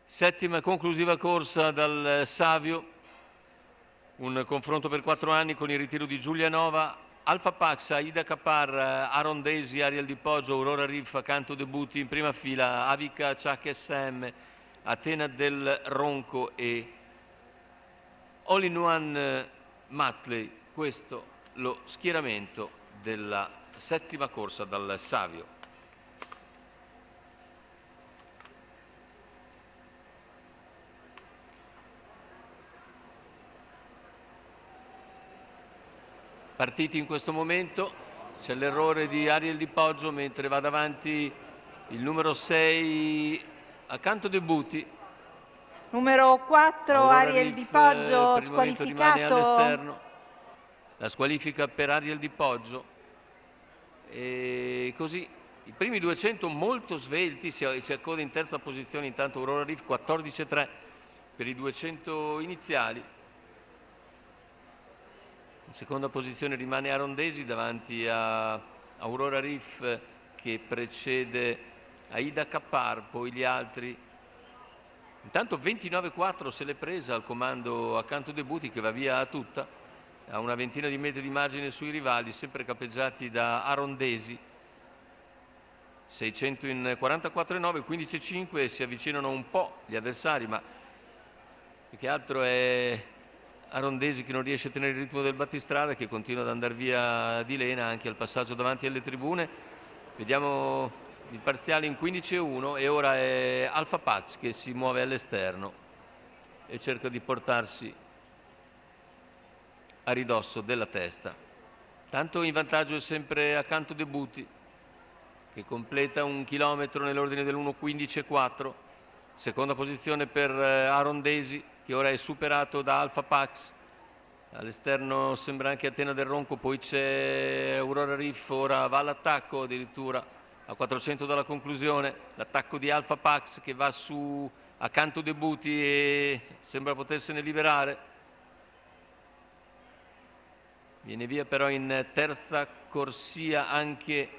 Settima e conclusiva corsa dal Savio, un confronto per 4 anni con il ritiro di Giulianova, Alfa Pax, Aida Capar, Aaron Daisy, Ariel Di Poggio, Aurora Riff, Canto Debuti in prima fila, Avica Ciak SM, Atena del Ronco e All in One Matley. Questo lo schieramento della settima corsa dal Savio. Partiti in questo momento, c'è l'errore di Ariel Di Poggio mentre va davanti il numero 6 Accanto Debuti. Numero 4 Aurora Ariel Riff, Di Poggio per il momento rimane squalificato. all'esterno. La squalifica per Ariel Di Poggio. E così i primi 200 molto svelti, si accoda in terza posizione intanto Aurora Riff, 14,3 per i 200 iniziali. In seconda posizione rimane Aaron Daisy davanti a Aurora Riff che precede Aida Capar, poi gli altri. Intanto 29,4 se l'è presa al comando Accanto Debuti che va via a tutta, a una ventina di metri di margine sui rivali, sempre capeggiati da Aaron Daisy. 600 in 44,9, 15,5, si avvicinano un po' gli avversari, ma più che altro è Aaron Daisy che non riesce a tenere il ritmo del battistrada, che continua ad andare via di lena anche al passaggio davanti alle tribune. Vediamo il parziale in 15,1 e ora è Alfa Pax che si muove all'esterno e cerca di portarsi a ridosso della testa. Tanto in vantaggio è sempre Accanto Debuti che completa un chilometro nell'ordine dell'1,15,4. Seconda posizione per Aaron Daisy che ora è superato da Alfa Pax. All'esterno sembra anche Atena del Ronco, poi c'è Aurora Riff, ora va all'attacco addirittura a 400 dalla conclusione. L'attacco di Alfa Pax che va su Accanto Debuti e sembra potersene liberare. Viene via però in terza corsia anche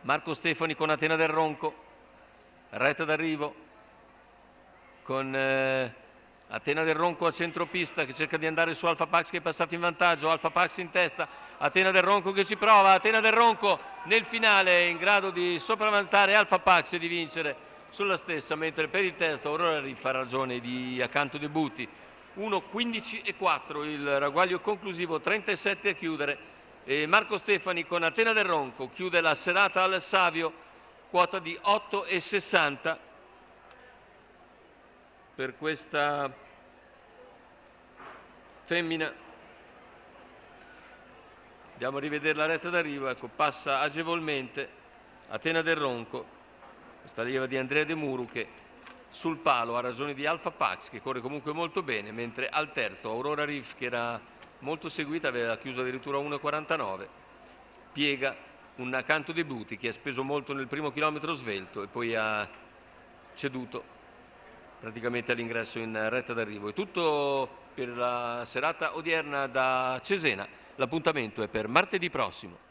Marco Stefani con Atena del Ronco. Retta d'arrivo con Atena del Ronco a centropista che cerca di andare su Alfa Pax che è passato in vantaggio. Alfa Pax in testa, Atena del Ronco che ci prova. Atena del Ronco nel finale è in grado di sopravanzare Alfa Pax e di vincere sulla stessa, mentre per il testo Aurora Riff ha ragione di Accanto Debuti. 1,15,4 il ragguaglio conclusivo, 37 a chiudere. E Marco Stefani con Atena del Ronco chiude la serata al Savio, quota di 8,60 per questa femmina. Andiamo a rivedere la retta d'arrivo, ecco, passa agevolmente Atena del Ronco, questa leva di Andrea De Muru che sul palo ha ragione di Alfa Pax che corre comunque molto bene, mentre al terzo Aurora Riff che era molto seguita, aveva chiuso addirittura 1,49, piega un Accanto Debuti che ha speso molto nel primo chilometro svelto e poi ha ceduto praticamente all'ingresso in retta d'arrivo. È tutto per la serata odierna da Cesena, l'appuntamento è per martedì prossimo.